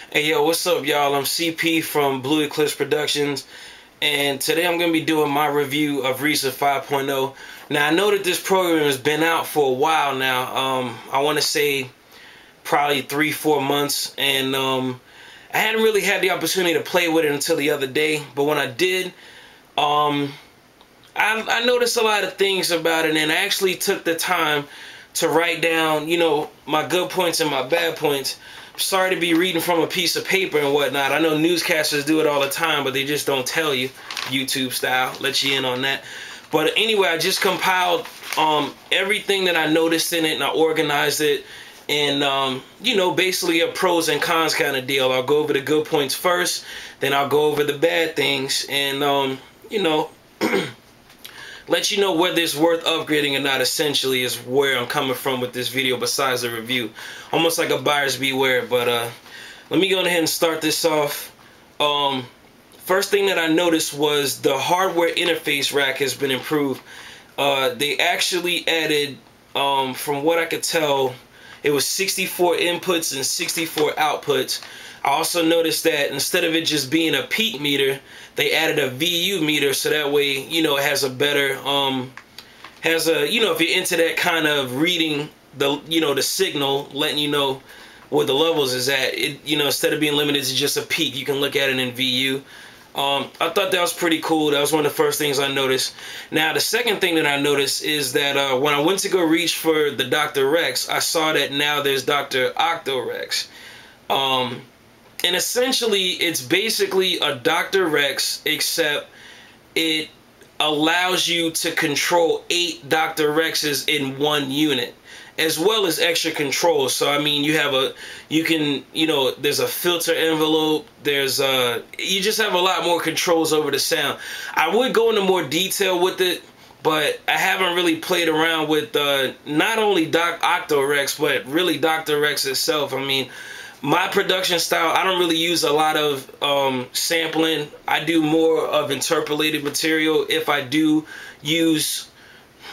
Hey yo, what's up y'all? I'm CP from Blue Eclipse Productions, and today I'm going to be doing my review of Reason 5.0. Now I know that this program has been out for a while now. I want to say probably 3-4 months, and I hadn't really had the opportunity to play with it until the other day, but when I did, I noticed a lot of things about it, and I actually took the time to write down, my good points and my bad points. Sorry to be reading from a piece of paper and whatnot. I know newscasters do it all the time, but they just don't tell you, YouTube style, let you in on that. But anyway, I just compiled everything that I noticed in it, and I organized it, and basically a pros and cons kind of deal. I'll go over the good points first, then I'll go over the bad things, and let you know whether it's worth upgrading or not, essentially, is where I'm coming from with this video besides the review. Almost like a buyer's beware, but let me go ahead and start this off. First thing that I noticed was the hardware interface rack has been improved. They actually added, from what I could tell, it was 64 inputs and 64 outputs. I also noticed that instead of it just being a peak meter, they added a VU meter, so that way, it has a better, if you're into that kind of reading the signal, letting you know where the levels is at, instead of being limited to just a peak, you can look at it in VU. I thought that was pretty cool. That was one of the first things I noticed. Now, the second thing that I noticed is that when I went to go reach for the Dr. Rex, I saw that now there's Dr. Octorex. And essentially, it's basically a Dr. Rex, except it allows you to control 8 Dr. Rexes in one unit, as well as extra controls. So, I mean, there's a filter envelope, you just have a lot more controls over the sound. I would go into more detail with it, but I haven't really played around with not only Octorex, but really Dr. Rex itself. I mean, my production style, I don't really use a lot of sampling. I do more of interpolated material if I do use,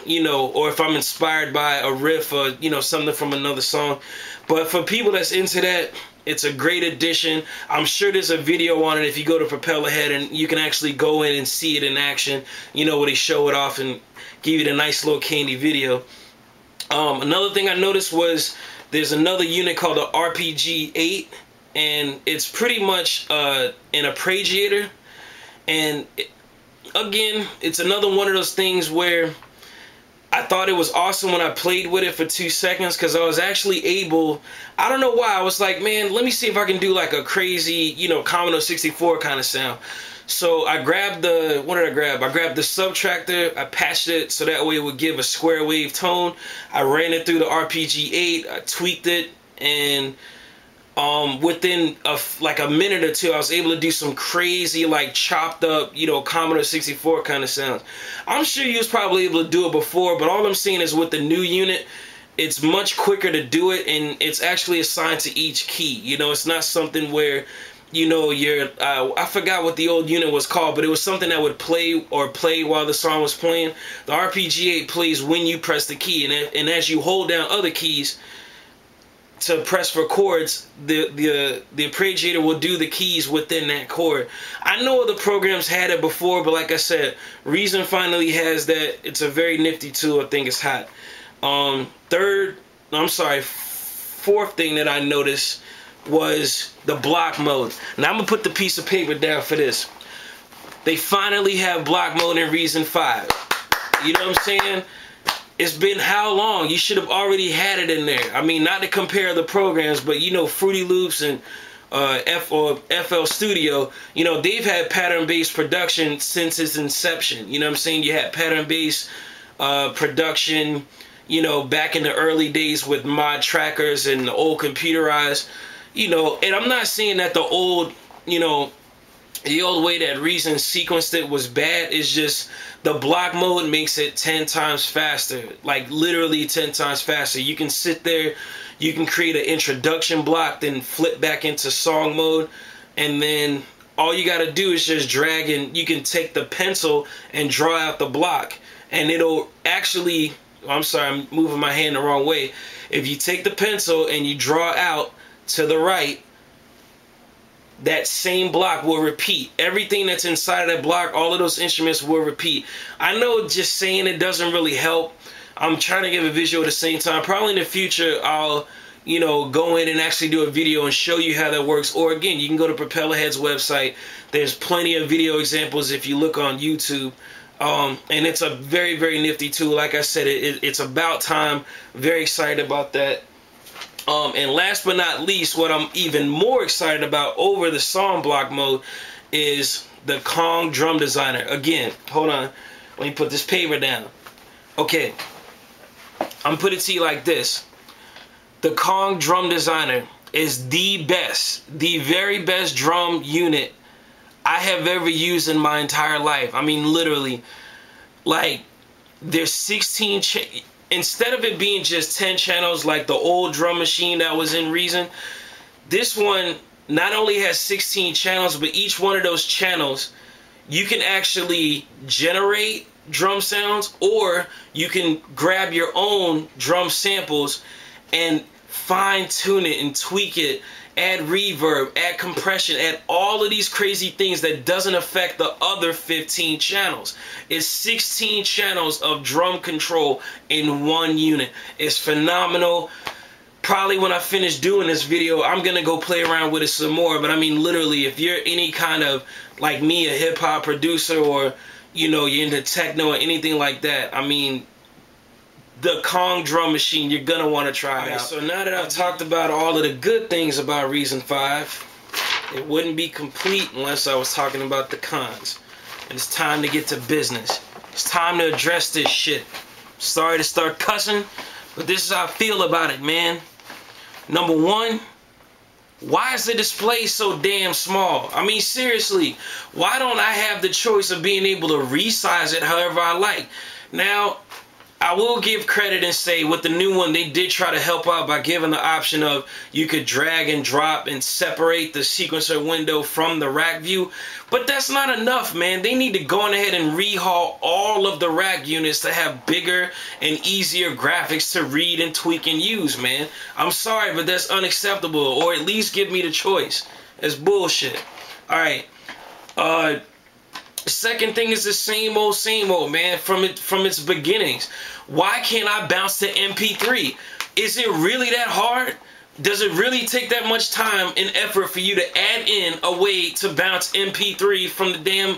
or if I'm inspired by a riff or, something from another song. But for people that's into that, it's a great addition. I'm sure there's a video on it if you go to Propellerhead, and you can actually go in and see it in action, where they show it off and give you the nice little candy video. Another thing I noticed was there's another unit called the RPG-8, and it's pretty much an arpeggiator. And again, it's another one of those things where I thought it was awesome when I played with it for 2 seconds, because I was actually able, I don't know why, I was like, man, let me see if I can do like a crazy, Commodore 64 kind of sound. So I grabbed what did I grab? I grabbed the subtractor, I patched it so that way it would give a square wave tone. I ran it through the RPG-8, I tweaked it, and within like a minute or two, I was able to do some crazy, like, chopped up, Commodore 64 kind of sounds. I'm sure you was probably able to do it before, but all I'm saying is with the new unit, it's much quicker to do it, and it's actually assigned to each key. It's not something where, I forgot what the old unit was called, but it was something that would play while the song was playing. The RPG-8 plays when you press the key, and as you hold down other keys to press for chords, the arpeggiator will do the keys within that chord. I know other programs had it before, but like I said, Reason finally has that. It's a very nifty tool. I think it's hot. Fourth thing that I noticed was the block mode. Now I'm gonna put the piece of paper down for this. They finally have block mode in Reason 5. You know what I'm saying? It's been how long? You should have already had it in there. I mean, not to compare the programs, but Fruity Loops and FL Studio, they've had pattern-based production since its inception. You know what I'm saying? You had pattern-based production, back in the early days with mod trackers and the old computerized, and I'm not saying that the old way that Reason sequenced it was bad. It's just the block mode makes it 10 times faster, like literally 10 times faster. You can sit there, you can create an introduction block, then flip back into song mode, and then all you got to do is just drag, and you can take the pencil and draw out the block, and it'll actually, I'm sorry, I'm moving my hand the wrong way. If you take the pencil and you draw out to the right, that same block will repeat. Everything that's inside of that block, all of those instruments will repeat. I know just saying it doesn't really help. I'm trying to give a visual at the same time. Probably in the future, I'll, you know, go in and actually do a video and show you how that works. Or again, you can go to Propellerhead's website. There's plenty of video examples if you look on YouTube. And it's a very, very nifty tool. Like I said, it's about time. Very excited about that. And last but not least, what I'm even more excited about over the song block mode is the Kong Drum Designer. Again, hold on. Let me put this paper down. Okay. I'm putting it to you like this. The Kong Drum Designer is the best, the very best drum unit I have ever used in my entire life. I mean, literally. Like, there's 16... Instead of it being just 10 channels like the old drum machine that was in Reason, this one not only has 16 channels, but each one of those channels, you can actually generate drum sounds, or you can grab your own drum samples and fine tune it and tweak it, add reverb, add compression, add all of these crazy things that doesn't affect the other 15 channels. It's 16 channels of drum control in one unit. It's phenomenal. Probably when I finish doing this video, I'm gonna go play around with it some more. But I mean, literally, if you're any kind of, like me, a hip-hop producer, or, you know, you're into techno or anything like that, I mean, the Kong drum machine, you're gonna want to try it out. So now that I've talked about all of the good things about Reason 5, it wouldn't be complete unless I was talking about the cons. And it's time to get to business. It's time to address this shit. Sorry to start cussing, but this is how I feel about it, man. Number one, why is the display so damn small? I mean, seriously, why don't I have the choice of being able to resize it however I like? Now, I will give credit and say with the new one, they did try to help out by giving the option of you could drag and drop and separate the sequencer window from the rack view. But that's not enough, man. They need to go on ahead and rehaul all of the rack units to have bigger and easier graphics to read and tweak and use, man. I'm sorry, but that's unacceptable. Or at least give me the choice. It's bullshit. Alright. Second thing is the same old, man, from its beginnings. Why can't I bounce to MP3? Is it really that hard? Does it really take that much time and effort for you to add in a way to bounce MP3 from the damn,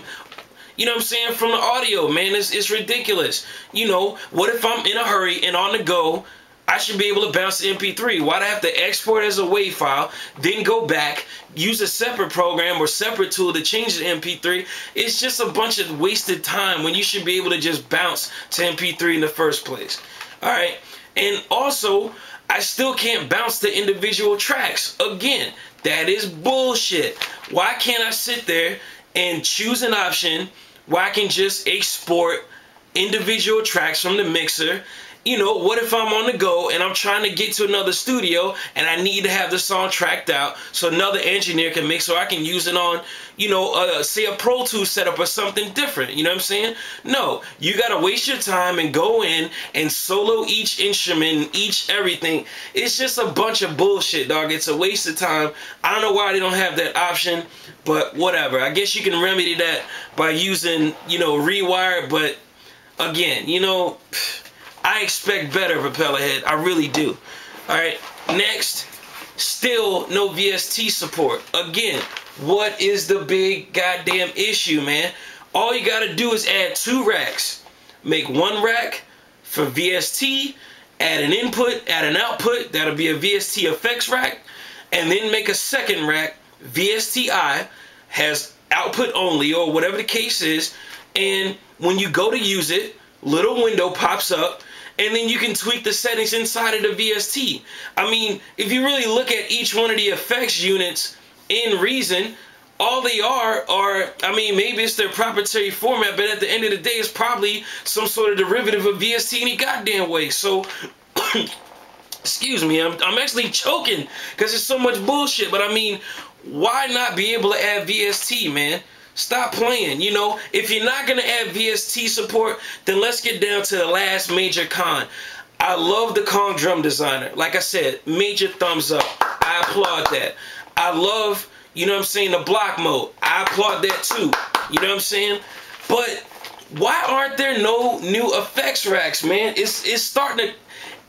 you know what I'm saying, from the audio, man? It's ridiculous. You know, what if I'm in a hurry and on the go? I should be able to bounce the MP3. Why'd I have to export as a WAV file, then go back, use a separate program or separate tool to change the MP3? It's just a bunch of wasted time when you should be able to just bounce to MP3 in the first place. Alright, and also, I still can't bounce the individual tracks. Again, that is bullshit. Why can't I sit there and choose an option where I can just export individual tracks from the mixer? You know, what if I'm on the go and I'm trying to get to another studio and I need to have the song tracked out so another engineer can mix, so I can use it on, you know, say a Pro Tools setup or something different. You know what I'm saying? No, you gotta waste your time and go in and solo each instrument, each everything. It's just a bunch of bullshit, dog. It's a waste of time. I don't know why they don't have that option, but whatever. I guess you can remedy that by using, you know, Rewire, but again, you know, I expect better, Propellerhead. I really do. Alright, next, still no VST support. Again, what is the big goddamn issue, man? All you gotta do is add 2 racks. Make 1 rack for VST, add an input, add an output, that'll be a VST effects rack, and then make a second rack, VSTi, has output only, or whatever the case is, and when you go to use it, little window pops up, and then you can tweak the settings inside of the VST. I mean, if you really look at each one of the effects units in Reason, all they are, I mean, maybe it's their proprietary format, but at the end of the day, it's probably some sort of derivative of VST any goddamn way. So, excuse me, I'm actually choking because it's so much bullshit. But I mean, why not be able to add VST, man? Stop playing, you know. If you're not going to add VST support, then let's get down to the last major con. I love the Kong Drum Designer. Like I said, major thumbs up. I applaud that. I love, you know what I'm saying, the block mode. I applaud that too. You know what I'm saying? But why aren't there no new effects racks, man? It's starting to,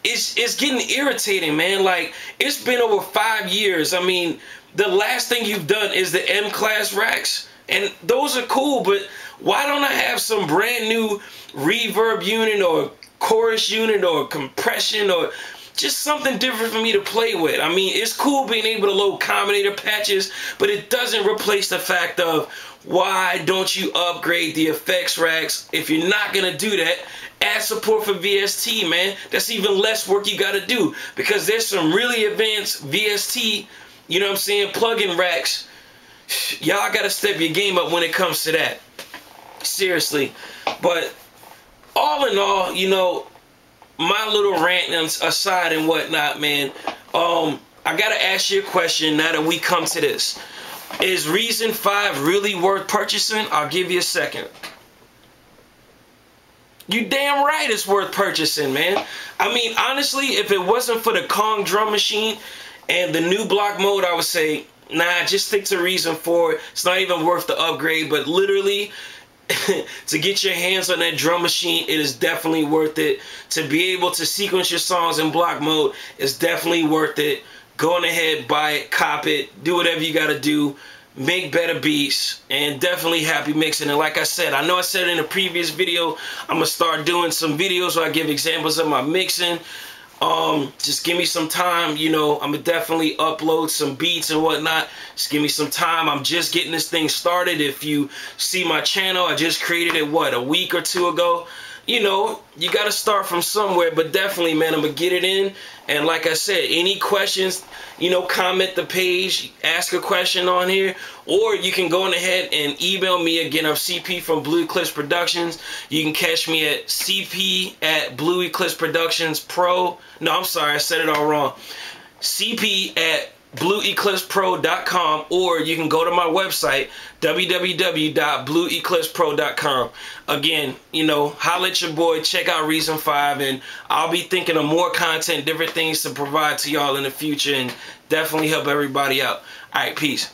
it's getting irritating, man. Like, it's been over 5 years. I mean, the last thing you've done is the M-class racks, and those are cool, but why don't I have some brand new reverb unit or chorus unit or compression or just something different for me to play with? I mean, it's cool being able to load combinator patches, but it doesn't replace the fact of, why don't you upgrade the effects racks? If you're not going to do that, add support for VST, man. That's even less work you got to do, because there's some really advanced VST, you know what I'm saying, plug-in racks. Y'all got to step your game up when it comes to that. Seriously. But all in all, you know, my little rant aside and whatnot, man, I got to ask you a question now that we come to this. Is Reason 5 really worth purchasing? I'll give you a second. You damn right it's worth purchasing, man. I mean, honestly, if it wasn't for the Kong drum machine and the new block mode, I would say, nah, just stick to Reason 4. It's not even worth the upgrade, but literally, to get your hands on that drum machine, it is definitely worth it. To be able to sequence your songs in block mode is definitely worth it. Go on ahead, buy it, cop it, do whatever you gotta do, make better beats, and definitely happy mixing. And like I said, I know I said in a previous video, I'm gonna start doing some videos where I give examples of my mixing. Just give me some time, you know, I'm gonna definitely upload some beats and whatnot. Just give me some time. I'm just getting this thing started. If you see my channel, I just created it, what, a week or two ago. You know, you got to start from somewhere, but definitely, man, I'm going to get it in. And like I said, any questions, you know, comment the page, ask a question on here, or you can go on ahead and email me. Again, I'm CP from Blue Eclipse Productions. You can catch me at CP at Blue Eclipse Productions Pro. No, I'm sorry, I said it all wrong. CP at blueeclipsepro.com, or you can go to my website, www.blueeclipsepro.com. Again, you know, holla at your boy, check out Reason 5, and I'll be thinking of more content, different things to provide to y'all in the future, and definitely help everybody out. All right, peace.